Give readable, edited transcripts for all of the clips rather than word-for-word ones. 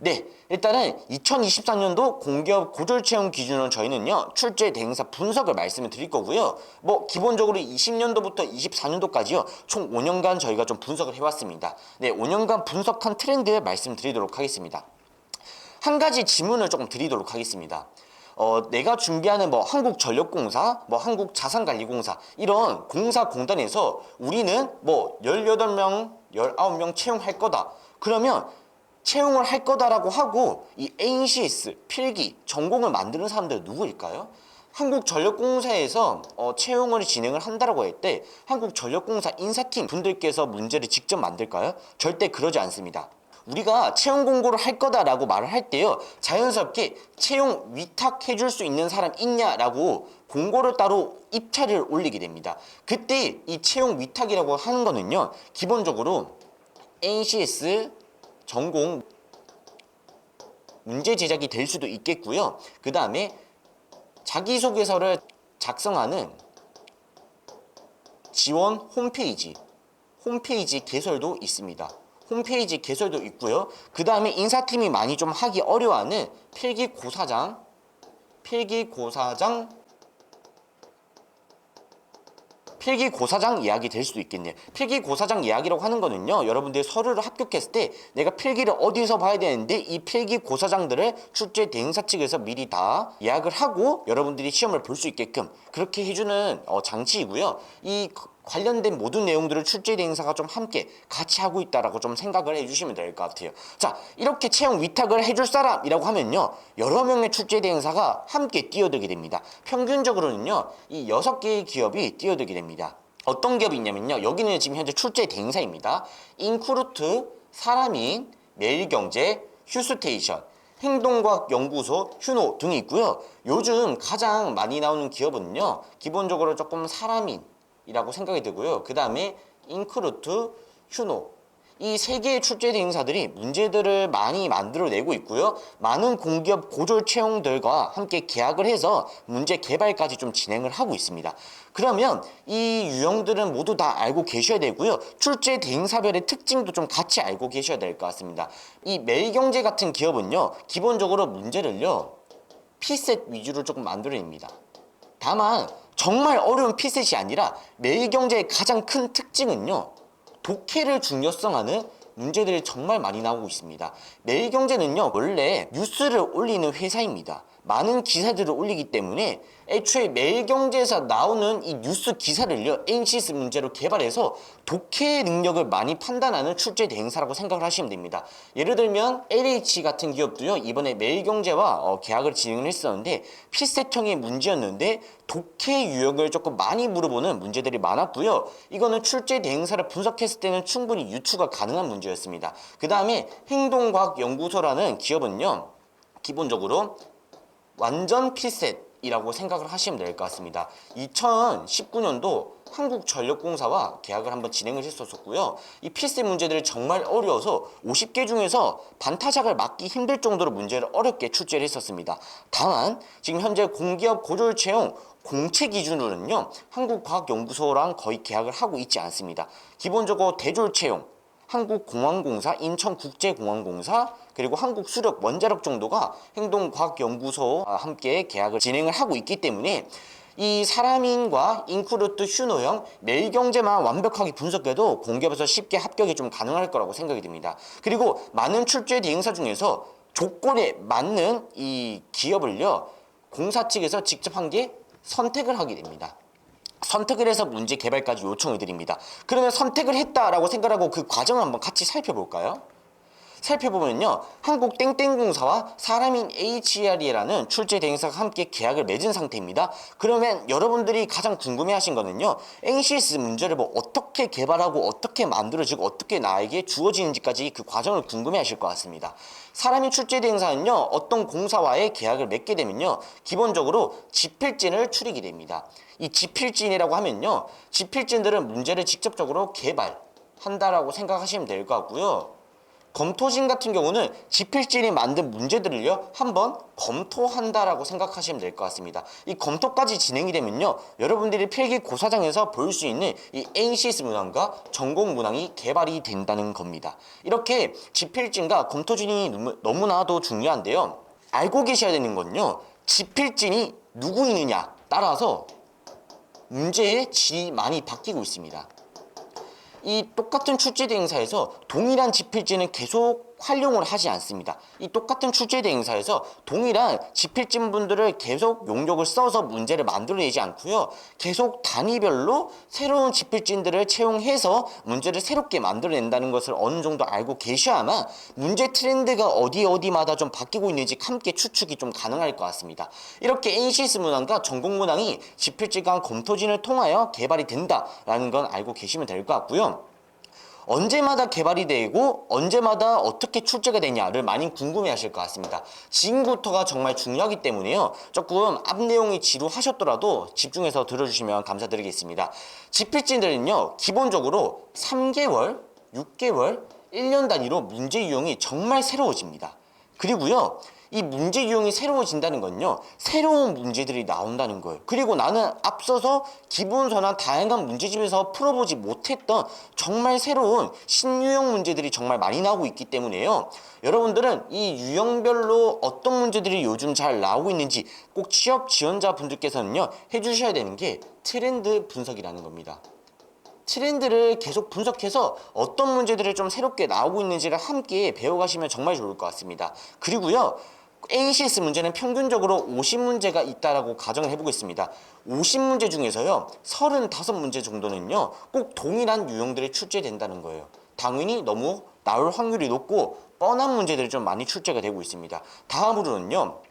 네, 일단은 2024년도 공기업 고졸 채용 기준으로 저희는요, 출제 대행사 분석을 말씀을 드릴 거고요. 뭐, 기본적으로 20년도부터 24년도까지요, 총 5년간 저희가 좀 분석을 해왔습니다. 네, 5년간 분석한 트렌드 말씀드리도록 하겠습니다. 한 가지 질문을 조금 드리도록 하겠습니다. 내가 준비하는 뭐 한국전력공사, 뭐 한국자산관리공사 이런 공사공단에서 우리는 뭐 18명, 19명 채용할 거다. 그러면 채용을 할 거다라고 하고 이 NCS, 필기, 전공을 만드는 사람들 누구일까요? 한국전력공사에서 채용을 진행을 한다라고 할 때 한국전력공사 인사팀 분들께서 문제를 직접 만들까요? 절대 그러지 않습니다. 우리가 채용 공고를 할 거다라고 말을 할 때요, 자연스럽게 채용 위탁해 줄 수 있는 사람 있냐라고 공고를 따로 입찰을 올리게 됩니다. 그때 이 채용 위탁이라고 하는 거는요, 기본적으로 NCS 전공 문제 제작이 될 수도 있겠고요. 그 다음에 자기소개서를 작성하는 지원 홈페이지 개설도 있습니다. 홈페이지 개설도 있고요. 그 다음에 인사팀이 많이 좀 하기 어려워하는 필기고사장 이야기 될 수도 있겠네요. 필기고사장 이야기라고 하는 거는요, 여러분들이 서류를 합격했을 때 내가 필기를 어디서 봐야 되는데 이 필기고사장들을 출제 대행사 측에서 미리 다 예약을 하고 여러분들이 시험을 볼 수 있게끔 그렇게 해주는 장치이고요. 이 관련된 모든 내용들을 출제 대행사가 좀 함께 같이 하고 있다라고 좀 생각을 해주시면 될 것 같아요. 자, 이렇게 채용 위탁을 해줄 사람이라고 하면요, 여러 명의 출제 대행사가 함께 뛰어들게 됩니다. 평균적으로는요, 이 6개의 기업이 뛰어들게 됩니다. 어떤 기업이 있냐면요, 여기는 지금 현재 출제 대행사입니다. 인크루트, 사람인, 매일경제, 휴스테이션, 행동과학연구소, 휴노 등이 있고요. 요즘 가장 많이 나오는 기업은요, 기본적으로 조금 사람인 이라고 생각이 들고요. 그 다음에 인크루트, 휴노, 이 세 개의 출제 대행사들이 문제들을 많이 만들어내고 있고요. 많은 공기업 고졸 채용들과 함께 계약을 해서 문제 개발까지 좀 진행을 하고 있습니다. 그러면 이 유형들은 모두 다 알고 계셔야 되고요. 출제 대행사별의 특징도 좀 같이 알고 계셔야 될 것 같습니다. 이 매일경제 같은 기업은요, 기본적으로 문제를요, 피셋 위주로 조금 만들어냅니다. 다만 정말 어려운 피셋이 아니라 매일경제의 가장 큰 특징은요, 독해를 중요성하는 문제들이 정말 많이 나오고 있습니다. 매일경제는요, 원래 뉴스를 올리는 회사입니다. 많은 기사들을 올리기 때문에 애초에 매일경제에서 나오는 이 뉴스 기사를요, NCS 문제로 개발해서 독해 능력을 많이 판단하는 출제 대행사라고 생각을 하시면 됩니다. 예를 들면 LH 같은 기업도요, 이번에 매일경제와 계약을 진행을 했었는데 필셋형의 문제였는데 독해 유형을 조금 많이 물어보는 문제들이 많았고요. 이거는 출제 대행사를 분석했을 때는 충분히 유추가 가능한 문제였습니다. 그 다음에 행동과학연구소라는 기업은요, 기본적으로 완전 필셋이라고 생각을 하시면 될 것 같습니다. 2019년도 한국전력공사와 계약을 한번 진행을 했었고요. 이 필셋 문제들이 정말 어려워서 50개 중에서 반타작을 맞기 힘들 정도로 문제를 어렵게 출제를 했었습니다. 다만 지금 현재 공기업 고졸 채용 공채 기준으로는요, 한국과학연구소랑 거의 계약을 하고 있지 않습니다. 기본적으로 대졸 채용, 한국공항공사, 인천국제공항공사, 그리고 한국수력, 원자력 정도가 행동과학연구소와 함께 계약을 진행을 하고 있기 때문에 이 사람인과 인크루트, 휴노형, 매일경제만 완벽하게 분석해도 공기업에서 쉽게 합격이 좀 가능할 거라고 생각이 듭니다. 그리고 많은 출제 대행사 중에서 조건에 맞는 이 기업을요, 공사 측에서 직접 한 게 선택을 하게 됩니다. 선택을 해서 문제 개발까지 요청을 드립니다. 그러면 선택을 했다라고 생각하고 그 과정을 한번 같이 살펴볼까요? 살펴보면요, 한국 땡땡공사와 사람인 HR이라는 출제 대행사가 함께 계약을 맺은 상태입니다. 그러면 여러분들이 가장 궁금해하신 거는요, NCS 문제를 뭐 어떻게 개발하고 어떻게 만들어지고 어떻게 나에게 주어지는지까지 그 과정을 궁금해하실 것 같습니다. 사람인 출제 대행사는요, 어떤 공사와의 계약을 맺게 되면요, 기본적으로 지필진을 추리게 됩니다. 이 지필진이라고 하면요, 지필진들은 문제를 직접적으로 개발한다라고 생각하시면 될 것 같고요. 검토진 같은 경우는 지필진이 만든 문제들을요 한번 검토한다라고 생각하시면 될 것 같습니다. 이 검토까지 진행이 되면요 여러분들이 필기 고사장에서 볼 수 있는 이 NCS 문항과 전공 문항이 개발이 된다는 겁니다. 이렇게 지필진과 검토진이 너무나도 중요한데요. 알고 계셔야 되는 건요 지필진이 누구 있느냐 따라서 문제의 질이 많이 바뀌고 있습니다. 이 똑같은 출제 대행사에서 동일한 지필진은 계속 활용을 하지 않습니다. 이 똑같은 출제 대행사에서 동일한 지필진 분들을 계속 용역을 써서 문제를 만들어내지 않고요. 계속 단위별로 새로운 지필진들을 채용해서 문제를 새롭게 만들어낸다는 것을 어느 정도 알고 계셔야만 문제 트렌드가 어디마다 좀 바뀌고 있는지 함께 추측이 좀 가능할 것 같습니다. 이렇게 NCS 문항과 전공 문항이 지필진과 검토진을 통하여 개발이 된다라는 건 알고 계시면 될 것 같고요. 언제마다 개발이 되고 언제마다 어떻게 출제가 되냐를 많이 궁금해 하실 것 같습니다. 지금부터가 정말 중요하기 때문에요. 조금 앞 내용이 지루하셨더라도 집중해서 들어주시면 감사드리겠습니다. 지필진들은요. 기본적으로 3개월, 6개월, 1년 단위로 문제 유형이 정말 새로워집니다. 그리고요. 이 문제 유형이 새로워진다는 건요 새로운 문제들이 나온다는 거예요. 그리고 나는 앞서서 기본서나 다양한 문제집에서 풀어보지 못했던 정말 새로운 신유형 문제들이 정말 많이 나오고 있기 때문에요 여러분들은 이 유형별로 어떤 문제들이 요즘 잘 나오고 있는지 꼭 취업 지원자 분들께서는요 해주셔야 되는 게 트렌드 분석이라는 겁니다. 트렌드를 계속 분석해서 어떤 문제들이 좀 새롭게 나오고 있는지를 함께 배워가시면 정말 좋을 것 같습니다. 그리고요 NCS 문제는 평균적으로 50문제가 있다라고 가정을 해보겠습니다. 50문제 중에서요 35문제 정도는요 꼭 동일한 유형들이 출제된다는 거예요. 당연히 너무 나올 확률이 높고 뻔한 문제들이 좀 많이 출제가 되고 있습니다. 다음으로는요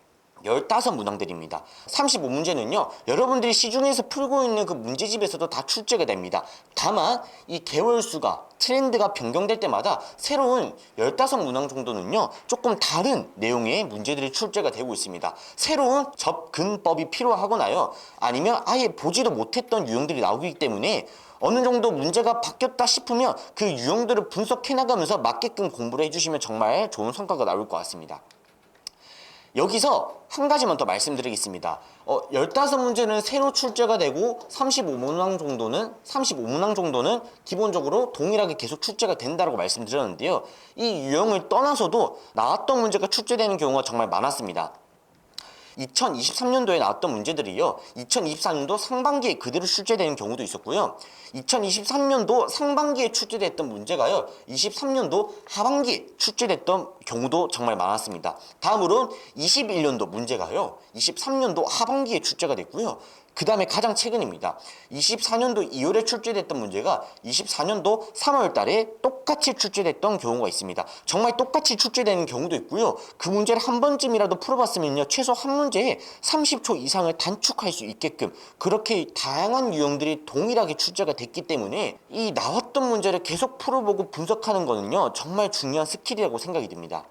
15문항들입니다. 35문제는요 여러분들이 시중에서 풀고 있는 그 문제집에서도 다 출제가 됩니다. 다만 이 개월수가 트렌드가 변경될 때마다 새로운 15문항 정도는요 조금 다른 내용의 문제들이 출제가 되고 있습니다. 새로운 접근법이 필요하거나요 아니면 아예 보지도 못했던 유형들이 나오기 때문에 어느 정도 문제가 바뀌었다 싶으면 그 유형들을 분석해 나가면서 맞게끔 공부를 해주시면 정말 좋은 성과가 나올 것 같습니다. 여기서 한 가지만 더 말씀드리겠습니다. 15문제는 새로 출제가 되고 35문항 정도는 기본적으로 동일하게 계속 출제가 된다고 말씀드렸는데요. 이 유형을 떠나서도 나왔던 문제가 출제되는 경우가 정말 많았습니다. 2023년도에 나왔던 문제들이요 2024년도 상반기에 그대로 출제되는 경우도 있었고요 2023년도 상반기에 출제됐던 문제가요 23년도 하반기에 출제됐던 경우도 정말 많았습니다. 다음으로는 21년도 문제가요 23년도 하반기에 출제가 됐고요 그 다음에 가장 최근입니다. 24년도 2월에 출제됐던 문제가 24년도 3월 달에 똑같이 출제됐던 경우가 있습니다. 정말 똑같이 출제되는 경우도 있고요. 그 문제를 한 번쯤이라도 풀어봤으면요. 최소 한 문제에 30초 이상을 단축할 수 있게끔 그렇게 다양한 유형들이 동일하게 출제가 됐기 때문에 이 나왔던 문제를 계속 풀어보고 분석하는 거는요. 정말 중요한 스킬이라고 생각이 듭니다.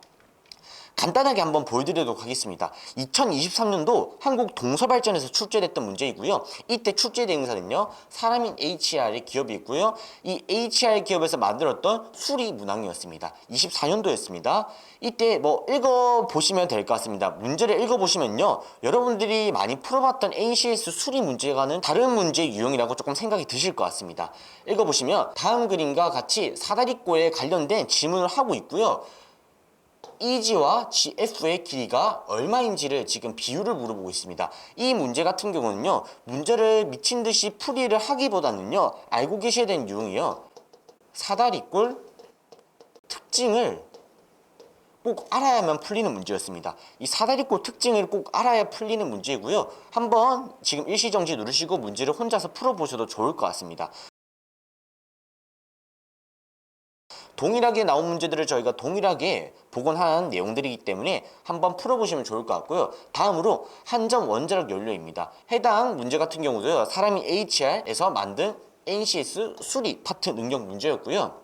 간단하게 한번 보여드리도록 하겠습니다. 2023년도 한국 동서발전에서 출제됐던 문제이고요. 이때 출제 대행사는요. 사람인 HR의 기업이 있고요. 이 HR 기업에서 만들었던 수리 문항이었습니다. 24년도였습니다. 이때 읽어보시면 될 것 같습니다. 문제를 읽어보시면요. 여러분들이 많이 풀어봤던 NCS 수리 문제와는 다른 문제 유형이라고 조금 생각이 드실 것 같습니다. 읽어보시면 다음 그림과 같이 사다리꼴에 관련된 질문을 하고 있고요. EG와 GF의 길이가 얼마인지를 지금 비율을 물어보고 있습니다. 이 문제 같은 경우는요. 문제를 미친 듯이 풀이를 하기보다는요. 알고 계셔야 되는 유형이요. 사다리꼴 특징을 꼭 알아야만 풀리는 문제였습니다. 이 사다리꼴 특징을 꼭 알아야 풀리는 문제고요. 한번 지금 일시정지 누르시고 문제를 혼자서 풀어보셔도 좋을 것 같습니다. 동일하게 나온 문제들을 저희가 동일하게 복원한 내용들이기 때문에 한번 풀어보시면 좋을 것 같고요. 다음으로 한점 원자력 연료입니다. 해당 문제 같은 경우도요. 사람이 HR에서 만든 NCS 수리 파트 능력 문제였고요.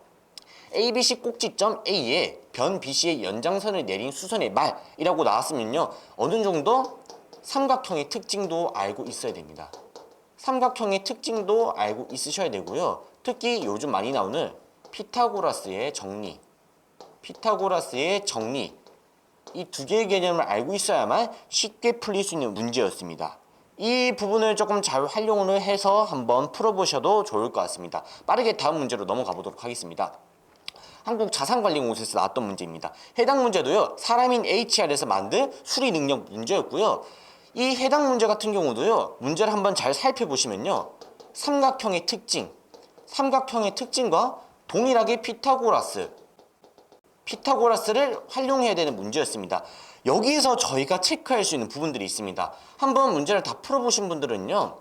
ABC 꼭지점 A에 변 BC의 연장선을 내린 수선의 말이라고 나왔으면요. 어느 정도 삼각형의 특징도 알고 있어야 됩니다. 삼각형의 특징도 알고 있으셔야 되고요. 특히 요즘 많이 나오는 피타고라스의 정리, 피타고라스의 정리, 이 두 개의 개념을 알고 있어야만 쉽게 풀릴 수 있는 문제였습니다. 이 부분을 조금 잘 활용을 해서 한번 풀어보셔도 좋을 것 같습니다. 빠르게 다음 문제로 넘어가 보도록 하겠습니다. 한국자산관리공사에서 나왔던 문제입니다. 해당 문제도요, 사람인 HR에서 만든 수리 능력 문제였고요. 이 해당 문제 같은 경우도요, 문제를 한번 잘 살펴보시면요, 삼각형의 특징과 동일하게 피타고라스를 활용해야 되는 문제였습니다. 여기에서 저희가 체크할 수 있는 부분들이 있습니다. 한번 문제를 다 풀어보신 분들은요,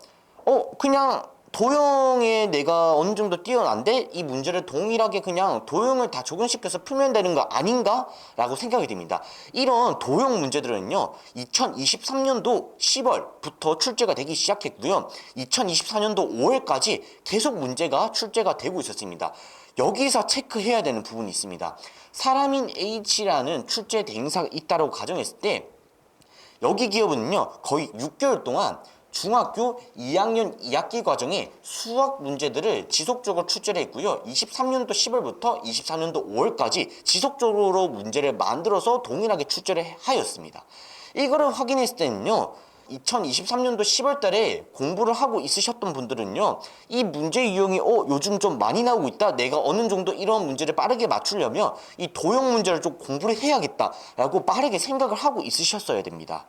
그냥 도형에 내가 어느 정도 뛰어난데 이 문제를 동일하게 그냥 도형을 다 적용시켜서 풀면 되는 거 아닌가? 라고 생각이 듭니다. 이런 도형 문제들은요, 2023년도 10월부터 출제가 되기 시작했고요. 2024년도 5월까지 계속 문제가 출제가 되고 있었습니다. 여기서 체크해야 되는 부분이 있습니다. 사람인 H라는 출제 대행사가 있다고 가정했을 때 여기 기업은요, 거의 6개월 동안 중학교 2학년 2학기 과정에 수학 문제들을 지속적으로 출제를 했고요. 23년도 10월부터 24년도 5월까지 지속적으로 문제를 만들어서 동일하게 출제를 하였습니다. 이거를 확인했을 때는요, 2023년도 10월 달에 공부를 하고 있으셨던 분들은요, 이 문제 유형이 요즘 좀 많이 나오고 있다, 내가 어느 정도 이런 문제를 빠르게 맞추려면 이 도형 문제를 좀 공부를 해야겠다 라고 빠르게 생각을 하고 있으셨어야 됩니다.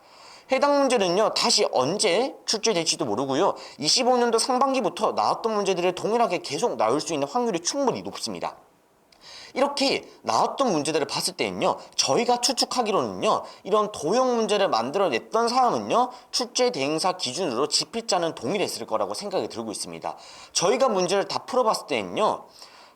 해당 문제는요, 다시 언제 출제될지도 모르고요, 25년도 상반기부터 나왔던 문제들을 동일하게 계속 나올 수 있는 확률이 충분히 높습니다. 이렇게 나왔던 문제들을 봤을 때는요, 저희가 추측하기로는요, 이런 도형 문제를 만들어냈던 사람은요, 출제 대행사 기준으로 지필자는 동일했을 거라고 생각이 들고 있습니다. 저희가 문제를 다 풀어봤을 때는요,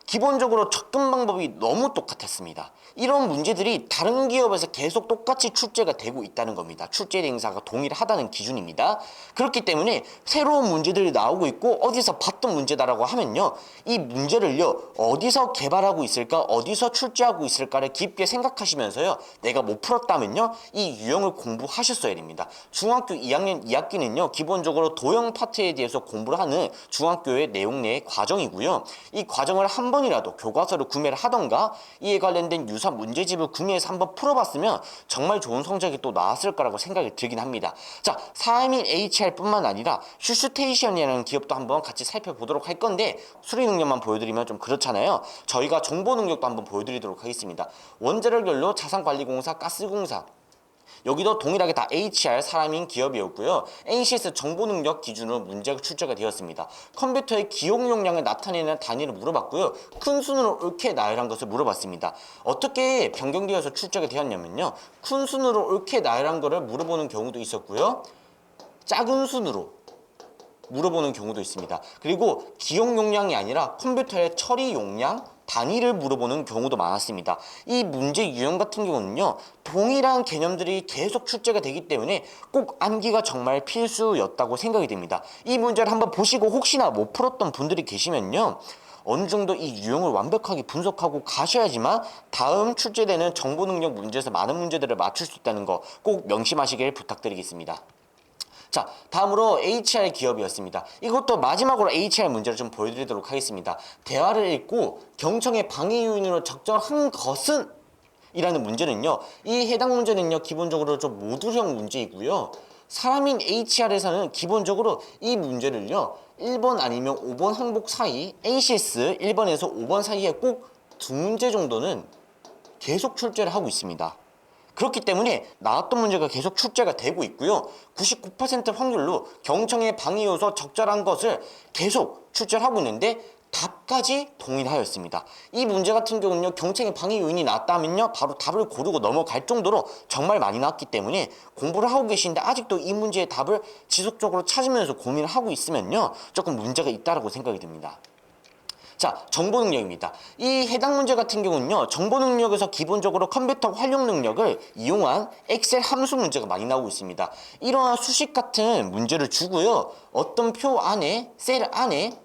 기본적으로 접근 방법이 너무 똑같았습니다. 이런 문제들이 다른 기업에서 계속 똑같이 출제가 되고 있다는 겁니다. 출제 대행사가 동일하다는 기준입니다. 그렇기 때문에 새로운 문제들이 나오고 있고 어디서 봤던 문제다라고 하면요, 이 문제를요, 어디서 개발하고 있을까, 어디서 출제하고 있을까를 깊게 생각하시면서요, 내가 못 풀었다면요, 이 유형을 공부하셨어야 됩니다. 중학교 2학년 2학기는요, 기본적으로 도형 파트에 대해서 공부를 하는 중학교의 내용 내의 과정이고요. 이 과정을 한 번이라도 교과서를 구매를 하던가 이에 관련된 유사 문제집을 구매해서 한번 풀어봤으면 정말 좋은 성적이 또 나왔을 거라고 생각이 들긴 합니다. 자, 사람인 HR뿐만 아니라 슈스테이션이라는 기업도 한번 같이 살펴보도록 할 건데, 수리 능력만 보여드리면 좀 그렇잖아요. 저희가 정보 능력도 한번 보여드리도록 하겠습니다. 원자력 연료, 자산관리공사, 가스공사, 여기도 동일하게 다 HR 사람인 기업이었고요. NCS 정보능력 기준으로 문제가 출제가 되었습니다. 컴퓨터의 기억 용량을 나타내는 단위를 물어봤고요. 큰 순으로 옳게 나열한 것을 물어봤습니다. 어떻게 변경되어서 출제가 되었냐면요, 큰 순으로 옳게 나열한 것을 물어보는 경우도 있었고요, 작은 순으로 물어보는 경우도 있습니다. 그리고 기억 용량이 아니라 컴퓨터의 처리 용량 단위를 물어보는 경우도 많았습니다. 이 문제 유형 같은 경우는요, 동일한 개념들이 계속 출제가 되기 때문에 꼭 암기가 정말 필수였다고 생각이 됩니다. 이 문제를 한번 보시고 혹시나 못 풀었던 분들이 계시면요, 어느 정도 이 유형을 완벽하게 분석하고 가셔야지만 다음 출제되는 정보능력 문제에서 많은 문제들을 맞출 수 있다는 거 꼭 명심하시길 부탁드리겠습니다. 자, 다음으로 HR 기업이었습니다. 이것도 마지막으로 HR 문제를 좀 보여드리도록 하겠습니다. 대화를 읽고 경청의 방해 요인으로 적절한 것은 이라는 문제는요, 이 해당 문제는요, 기본적으로 좀 모듈형 문제이고요. 사람인 HR에서는 기본적으로 이 문제를요, 1번 아니면 5번 항목 사이, NCS 1번에서 5번 사이에 꼭 두 문제 정도는 계속 출제를 하고 있습니다. 그렇기 때문에 나왔던 문제가 계속 출제가 되고 있고요. 99% 확률로 경청의 방해 요소 적절한 것을 계속 출제를 하고 있는데 답까지 동일하였습니다. 이 문제 같은 경우는요, 경청의 방해 요인이 나왔다면요, 바로 답을 고르고 넘어갈 정도로 정말 많이 나왔기 때문에 공부를 하고 계신데 아직도 이 문제의 답을 지속적으로 찾으면서 고민을 하고 있으면요, 조금 문제가 있다고 생각이 듭니다. 자, 정보 능력입니다. 이 해당 문제 같은 경우는요, 정보 능력에서 기본적으로 컴퓨터 활용 능력을 이용한 엑셀 함수 문제가 많이 나오고 있습니다. 이러한 수식 같은 문제를 주고요, 어떤 표 안에, 셀 안에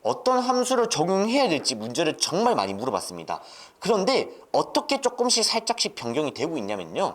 어떤 함수를 적용해야 될지 문제를 정말 많이 물어봤습니다. 그런데 어떻게 조금씩 살짝씩 변경이 되고 있냐면요,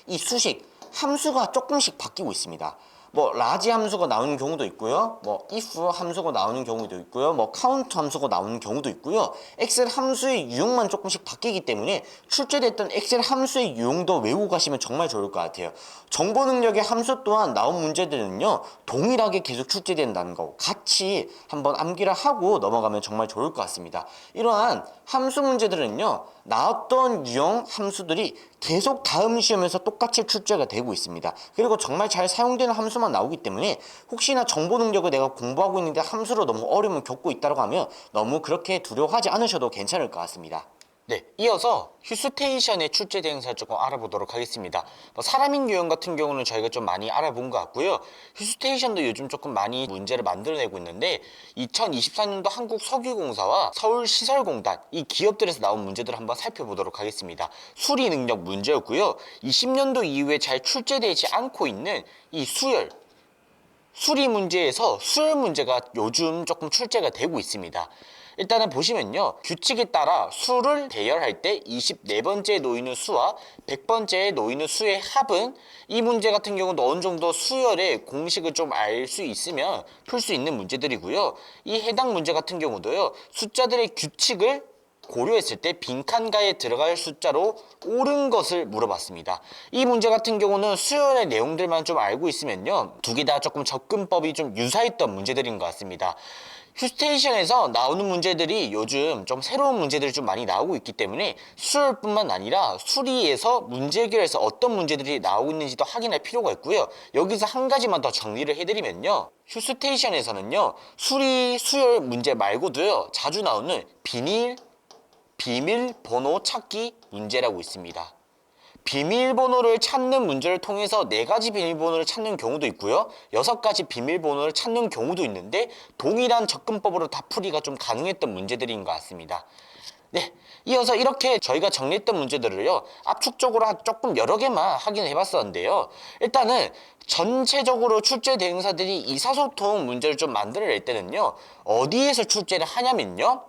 이 수식, 함수가 조금씩 바뀌고 있습니다. 뭐 라지 함수가 나오는 경우도 있고요. 뭐 if 함수가 나오는 경우도 있고요. 뭐 count 함수가 나오는 경우도 있고요. 엑셀 함수의 유형만 조금씩 바뀌기 때문에 출제됐던 엑셀 함수의 유형도 외우고 가시면 정말 좋을 것 같아요. 정보 능력의 함수 또한 나온 문제들은요, 동일하게 계속 출제된다는 거 같이 한번 암기를 하고 넘어가면 정말 좋을 것 같습니다. 이러한 함수 문제들은요, 나왔던 유형 함수들이 계속 다음 시험에서 똑같이 출제가 되고 있습니다. 그리고 정말 잘 사용되는 함수만 나오기 때문에 혹시나 정보 능력을 내가 공부하고 있는데 함수로 너무 어려움을 겪고 있다고 하면 너무 그렇게 두려워하지 않으셔도 괜찮을 것 같습니다. 네, 이어서 휴스테이션의 출제 대응사를 조금 알아보도록 하겠습니다. 사람인 유형 같은 경우는 저희가 좀 많이 알아본 것 같고요. 휴스테이션도 요즘 조금 많이 문제를 만들어내고 있는데 2024년도 한국석유공사와 서울시설공단 이 기업들에서 나온 문제들을 한번 살펴보도록 하겠습니다. 수리 능력 문제였고요. 20년도 이후에 잘 출제되지 않고 있는 이 수리 문제에서 수열 문제가 요즘 조금 출제가 되고 있습니다. 일단은 보시면요, 규칙에 따라 수를 대열할 때 24번째에 놓이는 수와 100번째에 놓이는 수의 합은, 이 문제 같은 경우도 어느 정도 수열의 공식을 좀 알 수 있으면 풀 수 있는 문제들이고요. 이 해당 문제 같은 경우도요, 숫자들의 규칙을 고려했을 때 빈칸가에 들어갈 숫자로 옳은 것을 물어봤습니다. 이 문제 같은 경우는 수열의 내용들만 좀 알고 있으면요, 두 개 다 조금 접근법이 좀 유사했던 문제들인 것 같습니다. 휴스테이션에서 나오는 문제들이 요즘 좀 새로운 문제들이 좀 많이 나오고 있기 때문에 수열뿐만 아니라 수리에서 문제 해결에서 어떤 문제들이 나오고 있는지도 확인할 필요가 있고요. 여기서 한 가지만 더 정리를 해드리면요, 휴스테이션에서는요, 수열 문제 말고도요, 자주 나오는 비밀번호 찾기 문제라고 있습니다. 비밀번호를 찾는 문제를 통해서 4가지 비밀번호를 찾는 경우도 있고요, 6가지 비밀번호를 찾는 경우도 있는데 동일한 접근법으로 다 풀이가 좀 가능했던 문제들인 것 같습니다. 네, 이어서 이렇게 저희가 정리했던 문제들을요, 압축적으로 조금 여러 개만 확인해 봤었는데요, 일단은 전체적으로 출제 대응사들이 의사소통 문제를 좀 만들어낼 때는요, 어디에서 출제를 하냐면요,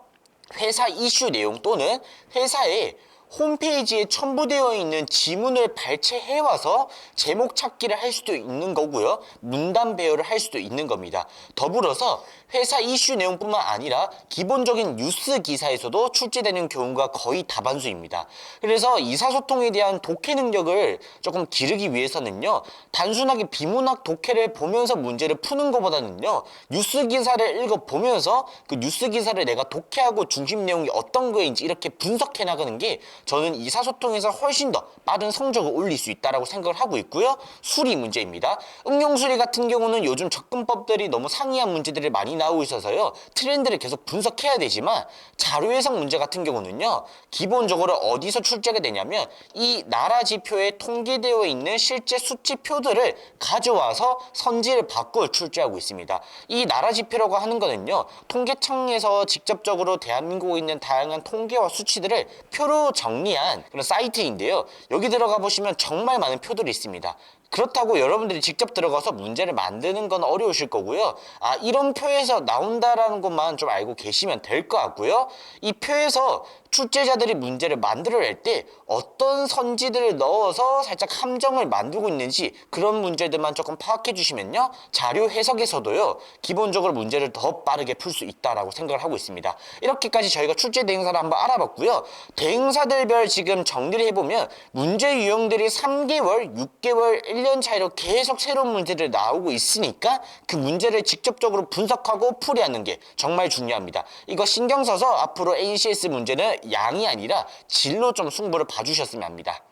회사 이슈 내용 또는 회사의 홈페이지에 첨부되어 있는 지문을 발췌해와서 제목 찾기를 할 수도 있는 거고요, 문단 배열을 할 수도 있는 겁니다. 더불어서 회사 이슈 내용뿐만 아니라 기본적인 뉴스 기사에서도 출제되는 경우가 거의 다반수입니다. 그래서 의사소통에 대한 독해 능력을 조금 기르기 위해서는요, 단순하게 비문학 독해를 보면서 문제를 푸는 것보다는요, 뉴스 기사를 읽어보면서 그 뉴스 기사를 내가 독해하고 중심 내용이 어떤 거인지 이렇게 분석해 나가는 게 저는 의사소통에서 훨씬 더 빠른 성적을 올릴 수 있다고 생각을 하고 있고요. 수리 문제입니다. 응용수리 같은 경우는 요즘 접근법들이 너무 상이한 문제들이 많이 나오고 있어서요, 트렌드를 계속 분석해야 되지만, 자료 해석 문제 같은 경우는요, 기본적으로 어디서 출제가 되냐면 이 나라지표에 통계되어 있는 실제 수치표들을 가져와서 선지를 바꿔 출제하고 있습니다. 이 나라지표라고 하는 거는요, 통계청에서 직접적으로 대한민국에 있는 다양한 통계와 수치들을 표로 정리한 그런 사이트인데요, 여기 들어가 보시면 정말 많은 표들이 있습니다. 그렇다고 여러분들이 직접 들어가서 문제를 만드는 건 어려우실 거고요. 이런 표에서 나온다라는 것만 좀 알고 계시면 될 것 같고요. 이 표에서 출제자들이 문제를 만들어낼 때 어떤 선지들을 넣어서 살짝 함정을 만들고 있는지 그런 문제들만 조금 파악해 주시면요, 자료 해석에서도요, 기본적으로 문제를 더 빠르게 풀 수 있다라고 생각을 하고 있습니다. 이렇게까지 저희가 출제 대응사를 한번 알아봤고요. 대응사들별 지금 정리를 해보면 문제 유형들이 3개월, 6개월, 1년 차이로 계속 새로운 문제들이 나오고 있으니까 그 문제를 직접적으로 분석하고 풀이하는 게 정말 중요합니다. 이거 신경 써서 앞으로 ACS 문제는 양이 아니라 질로 좀 승부를 봐주셨으면 합니다.